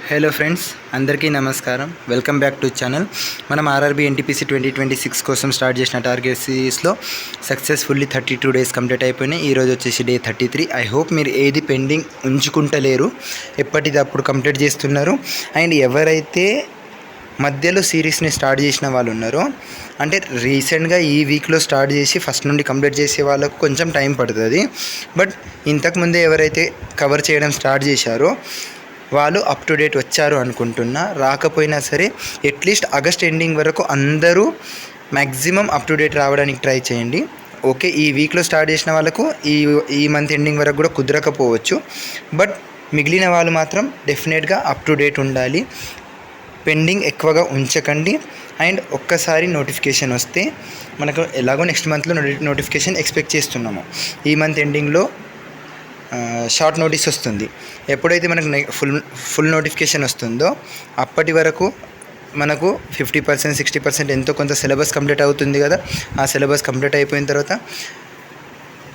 Hello friends, అందరికీ నమస్కారం. Welcome back to channel. మనం ఆర్ఆర్బీ ఎన్టీపీసీ 2026 కోసం స్టార్ట్ చేసిన టార్గెట్ సిరీస్లో సక్సెస్ఫుల్లీ 32 డేస్ కంప్లీట్ అయిపోయినాయి. ఈరోజు వచ్చేసి డే 33. ఐ హోప్ మీరు ఏది పెండింగ్ ఉంచుకుంటలేరు, ఎప్పటిది అప్పుడు కంప్లీట్ చేస్తున్నారు. అండ్ ఎవరైతే మధ్యలో సిరీస్ని స్టార్ట్ చేసిన వాళ్ళు ఉన్నారో, అంటే రీసెంట్గా ఈ వీక్లో స్టార్ట్ చేసి ఫస్ట్ నుండి కంప్లీట్ చేసే వాళ్ళకు కొంచెం టైం పడుతుంది. బట్ ఇంతకుముందే ఎవరైతే కవర్ చేయడం స్టార్ట్ చేశారో వాళ్ళు అప్ టు డేట్ వచ్చారు అనుకుంటున్నా. రాకపోయినా సరే అట్లీస్ట్ ఆగస్ట్ ఎండింగ్ వరకు అందరూ మ్యాక్సిమం అప్ టు డేట్ రావడానికి ట్రై చేయండి. ఓకే, ఈ వీక్లో స్టార్ట్ చేసిన వాళ్ళకు ఈ మంత్ ఎండింగ్ వరకు కూడా కుదరకపోవచ్చు. బట్ మిగిలిన వాళ్ళు మాత్రం డెఫినెట్గా అప్ టు డేట్ ఉండాలి. పెండింగ్ ఎక్కువగా ఉంచకండి. అండ్ ఒక్కసారి నోటిఫికేషన్ వస్తే, మనకు ఎలాగో నెక్స్ట్ మంత్లో నోటిఫికేషన్ ఎక్స్పెక్ట్ చేస్తున్నాము. ఈ మంత్ ఎండింగ్లో షార్ట్ నోటీస్ వస్తుంది. ఎప్పుడైతే మనకు ఫుల్ నోటిఫికేషన్ వస్తుందో అప్పటి వరకు మనకు 50%, 60% ఎంతో కొంత సిలబస్ కంప్లీట్ అవుతుంది కదా. ఆ సిలబస్ కంప్లీట్ అయిపోయిన తర్వాత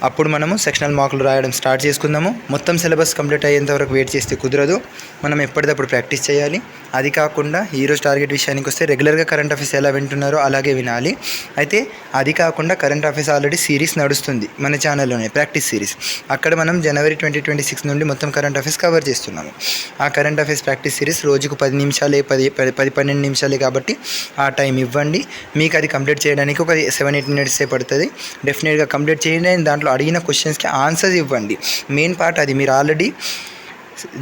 అప్పుడు మనము సెక్షనల్ మార్కులు రాయడం స్టార్ట్ చేసుకుందాము. మొత్తం సిలబస్ కంప్లీట్ అయ్యేంత వరకు వెయిట్ చేస్తే కుదరదు. మనం ఎప్పటికప్పుడు ప్రాక్టీస్ చేయాలి. అది కాకుండా ఈరోజు టార్గెట్ విషయానికి వస్తే, రెగ్యులర్గా కరెంట్ అఫైర్స్ ఎలా వింటున్నారో అలాగే వినాలి. అయితే అది కాకుండా కరెంట్ అఫైర్స్ ఆల్రెడీ సిరీస్ నడుస్తుంది మన ఛానల్లోనే, ప్రాక్టీస్ సిరీస్. అక్కడ మనం జనవరి 2026 నుండి మొత్తం కరెంట్ అఫైర్స్ కవర్ చేస్తున్నాము. ఆ కరెంట్ అఫైర్స్ ప్రాక్టీస్ సిరీస్ రోజుకు 10 నిమిషాలే, 10-12 నిమిషాలే కాబట్టి ఆ టైం ఇవ్వండి. మీకు అది కంప్లీట్ చేయడానికి ఒక 7-8 మినిట్సే పడుతుంది. డెఫినెట్గా కంప్లీట్ చేయండి. దాంట్లో అడిగిన క్వశ్చన్స్కి ఆన్సర్స్ ఇవ్వండి. మెయిన్ పార్ట్ అది. మీరు ఆల్రెడీ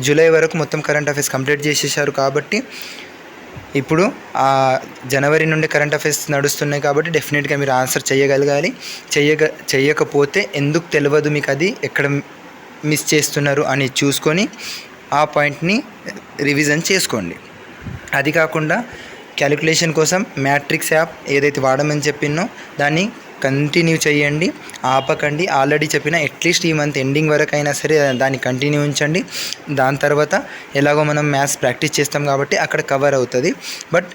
జూలై వరకు మొత్తం కరెంట్ అఫైర్స్ కంప్లీట్ చేసేసారు కాబట్టి ఇప్పుడు ఆ జనవరి నుండి కరెంట్ అఫైర్స్ నడుస్తున్నాయి కాబట్టి డెఫినెట్గా మీరు ఆన్సర్ చేయగలగాలి. చేయకపోతే ఎందుకు తెలియదు మీకు, అది ఎక్కడ మిస్ చేస్తున్నారు అని చూసుకొని ఆ పాయింట్ని రివిజన్ చేసుకోండి. అది కాకుండా క్యాలిక్యులేషన్ కోసం మ్యాట్రిక్స్ యాప్ ఏదైతే వాడమని చెప్పినో దాన్ని కంటిన్యూ చేయండి, ఆపకండి. ఆల్రెడీ చెప్పిన అట్లీస్ట్ ఈ మంత్ ఎండింగ్ వరకు అయినా సరే దాన్ని కంటిన్యూ ఉంచండి. దాని తర్వాత ఎలాగో మనం మ్యాథ్స్ ప్రాక్టీస్ చేస్తాం కాబట్టి అక్కడ కవర్ అవుతుంది. బట్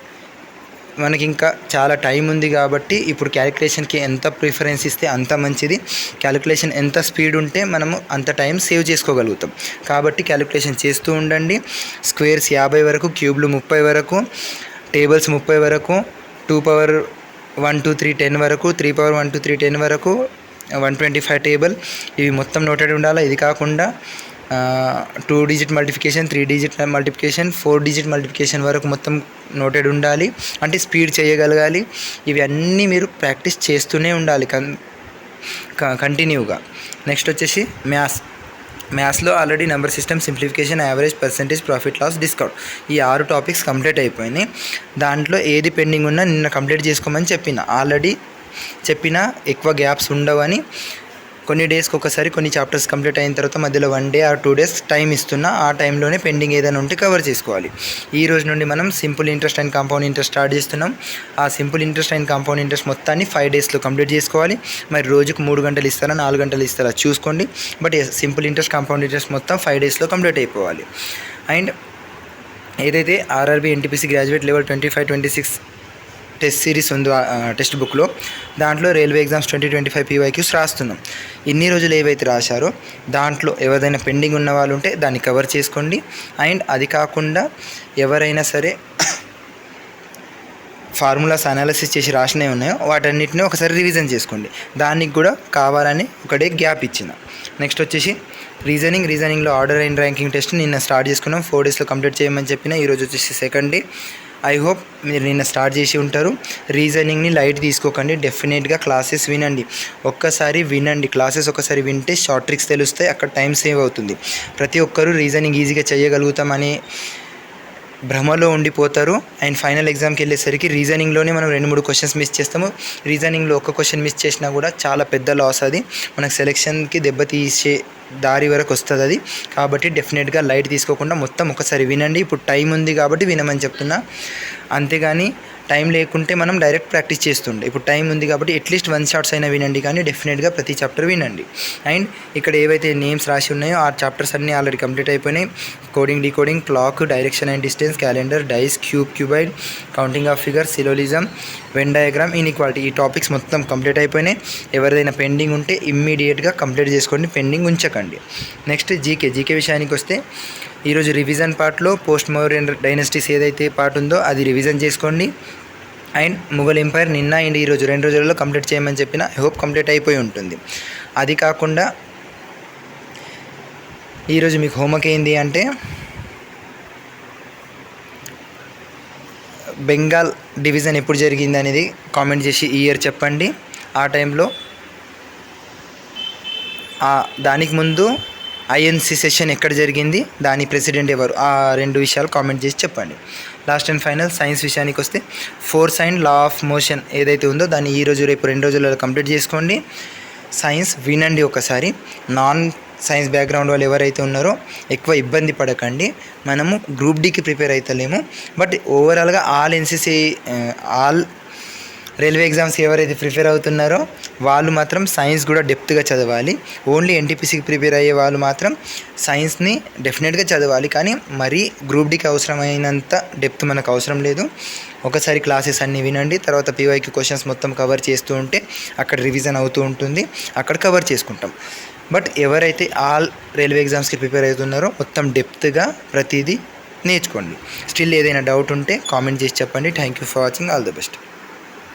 మనకి ఇంకా చాలా టైం ఉంది కాబట్టి ఇప్పుడు క్యాలిక్యులేషన్కి ఎంత ప్రిఫరెన్స్ ఇస్తే అంత మంచిది. క్యాలిక్యులేషన్ ఎంత స్పీడ్ ఉంటే మనము అంత టైం సేవ్ చేసుకోగలుగుతాం. కాబట్టి క్యాలిక్యులేషన్ చేస్తూ ఉండండి. స్క్వేర్స్ 50 వరకు, క్యూబ్లు 30 వరకు, టేబుల్స్ 30 వరకు, 2 పవర్ 1 2 3 10 వరకు, 3 పవర్ 1 2 3 10 వరకు, 125 టేబుల్, ఇవి మొత్తం నోటెడ్ ఉండాలి. ఇది కాకుండా 2 digit multiplication, 3 digit multiplication, 4 digit multiplication వరకు మొత్తం నోటెడ్ ఉండాలి. అంటే స్పీడ్ చేయగలగాలి. ఇవి అన్నీ మీరు ప్రాక్టీస్ చేస్తూనే ఉండాలి కంటిన్యూగా. నెక్స్ట్ వచ్చేసి మ్యాథ్స్లో already number system, simplification, average, percentage, profit loss, discount, ఈ 6 టాపిక్స్ కంప్లీట్ అయిపోయినాయి. దాంట్లో ఏది పెండింగ్ ఉన్నా నిన్న కంప్లీట్ చేసుకోమని ఆల్రెడీ చెప్పిన. ఎక్కువ గ్యాప్స్ ఉండవని, కొన్ని డేస్కి ఒకసారి కొన్ని చాప్టర్స్ కంప్లీట్ అయిన తర్వాత మధ్యలో 1 డే ఆర్ 2 డేస్ టైం ఇస్తున్నా. ఆ టైంలోనే పెండింగ్ ఏదైనా ఉంటే కవర్ చేసుకోవాలి. ఈ రోజు నుండి మనం simple interest and compound interest start చేస్తున్నాం. ఆ simple interest and compound interest మొత్తాన్ని 5 డేస్లో కంప్లీట్ చేసుకోవాలి. మరి రోజుకు 3 గంటలు ఇస్తారా, 4 గంటలు ఇస్తారా చూసుకోండి. But simple interest, compound interest మొత్తం 5 డేస్లో కంప్లీట్ అయిపోవాలి. అండ్ ఏదైతే RRB NTPC graduate level 25-26 test series ఉందో టెక్స్ట్ బుక్లో, దాంట్లో రైల్వే ఎగ్జామ్స్ 2025 PYQs రాస్తున్నాం. ఇన్ని రోజులు ఏవైతే రాశారో దాంట్లో ఎవరైనా పెండింగ్ ఉన్న వాళ్ళు ఉంటే దాన్ని కవర్ చేసుకోండి. అండ్ అది కాకుండా ఎవరైనా సరే ఫార్ములాస్ అనాలిసిస్ చేసి రాసినవి ఉన్నాయో వాటన్నిటిని ఒకసారి రివిజన్ చేసుకోండి. దానికి కూడా కావాలని ఒక డే గ్యాప్ ఇచ్చిన. నెక్స్ట్ వచ్చేసి రీజనింగ్లో ఆర్డర్ అండ్ ర్యాంకింగ్ టెస్ట్ నిన్న స్టార్ట్ చేసుకున్నాం. 4 డేస్లో కంప్లీట్ చేయమని చెప్పిన. ఈరోజు వచ్చేసి సెకండ్ డే. ఐ హోప్ మీరు నిన్న స్టార్ట్ చేసి ఉంటారు. రీజనింగ్ని లైట్ తీసుకోకండి. డెఫినెట్గా క్లాసెస్ వినండి. ఒక్కసారి వినండి, క్లాసెస్ ఒకసారి వింటే షార్ట్ ట్రిక్స్ తెలుస్తాయి. అక్కడ టైం సేవ్ అవుతుంది. ప్రతి ఒక్కరూ రీజనింగ్ ఈజీగా చేయగలుగుతామని భ్రమలో ఉండిపోతారు. అండ్ ఫైనల్ ఎగ్జామ్కి వెళ్ళేసరికి రీజనింగ్లోనే మనం 2-3 క్వశ్చన్స్ మిస్ చేస్తాము. రీజనింగ్లో ఒక క్వశ్చన్ మిస్ చేసినా కూడా చాలా పెద్ద లాస్. అది మనకు సెలెక్షన్కి దెబ్బతీసే దారి వరకు వస్తుంది అది. కాబట్టి డెఫినెట్గా లైట్ తీసుకోకుండా మొత్తం ఒకసారి వినండి. ఇప్పుడు టైం ఉంది కాబట్టి వినమని చెప్తున్నా. అంతేగాని టైం లేకుంటే మనం డైరెక్ట్ ప్రాక్టీస్ చేస్తుండే. ఇప్పుడు టైం ఉంది కాబట్టి అట్లీస్ట్ 1 షార్ట్స్ అయినా వినండి, కానీ డెఫినెట్గా ప్రతి చాప్టర్ వినండి. అండ్ ఇక్కడ ఏవైతే నేమ్స్ రాసి ఉన్నాయో ఆ చాప్టర్స్ అన్నీ ఆల్రెడీ కంప్లీట్ అయిపోయినాయి. Coding, decoding, clock, direction and distance, calendar, dice, cuboid, counting of figure, syllogism, Venn diagram, inequality, ఈ టాపిక్స్ మొత్తం కంప్లీట్ అయిపోయినాయి. ఎవరిదైనా పెండింగ్ ఉంటే ఇమ్మీడియట్గా కంప్లీట్ చేసుకోండి, పెండింగ్ ఉంచకండి. నెక్స్ట్ జీకే విషయానికి వస్తే ఈరోజు రివిజన్ పార్ట్లో పోస్ట్ మౌర్యన్ డైనస్టీస్ ఏదైతే పార్ట్ ఉందో అది రివిజన్ చేసుకోండి. అండ్ ముఘల్ ఎంపైర్ నిన్న అండ్ ఈరోజు 2 రోజులలో కంప్లీట్ చేయమని చెప్పిన ఐ హోప్ కంప్లీట్ అయిపోయి ఉంటుంది. అది కాకుండా ఈరోజు మీకు హోంవర్క్ ఏంది అంటే బెంగాల్ డివిజన్ ఎప్పుడు జరిగింది అనేది కామెంట్ చేసి ఇయర్ చెప్పండి. ఆ టైంలో దానికి ముందు ఐఎన్సి సెషన్ ఎక్కడ జరిగింది, దాని ప్రెసిడెంట్ ఎవరు, ఆ 2 విషయాలు కామెంట్ చేసి చెప్పండి. లాస్ట్ అండ్ ఫైనల్ సైన్స్ విషయానికి వస్తే force and law of motion ఏదైతే ఉందో దాన్ని ఈరోజు రేపు 2 రోజులలో కంప్లీట్ చేసుకోండి. సైన్స్ వినండి ఒకసారి. నాన్ సైన్స్ బ్యాక్గ్రౌండ్ వాళ్ళు ఎవరైతే ఉన్నారో ఎక్కువ ఇబ్బంది పడకండి. మనము గ్రూప్ డీకి ప్రిపేర్ అవుతలేము, బట్ ఓవరాల్గా ఆల్ రైల్వే ఎగ్జామ్స్కి ఎవరైతే ప్రిపేర్ అవుతున్నారో వాళ్ళు మాత్రం సైన్స్ కూడా డెప్త్గా చదవాలి. ఓన్లీ ఎన్టీపీసీకి ప్రిపేర్ అయ్యే వాళ్ళు మాత్రం సైన్స్ని డెఫినెట్గా చదవాలి, కానీ మరీ గ్రూప్ డీకి అవసరమైనంత డెప్త్ మనకు అవసరం లేదు. ఒకసారి క్లాసెస్ అన్నీ వినండి, తర్వాత పీవైక్యూ క్వశ్చన్స్ మొత్తం కవర్ చేస్తూ ఉంటే అక్కడ రివిజన్ అవుతూ ఉంటుంది, అక్కడ కవర్ చేసుకుంటాం. బట్ ఎవరైతే ఆల్ రైల్వే ఎగ్జామ్స్కి ప్రిపేర్ అవుతున్నారో మొత్తం డెప్త్గా ప్రతిదీ నేర్చుకోండి. స్టిల్ ఏదైనా డౌట్ ఉంటే కామెంట్ చేసి చెప్పండి. Thank you for watching. All the best.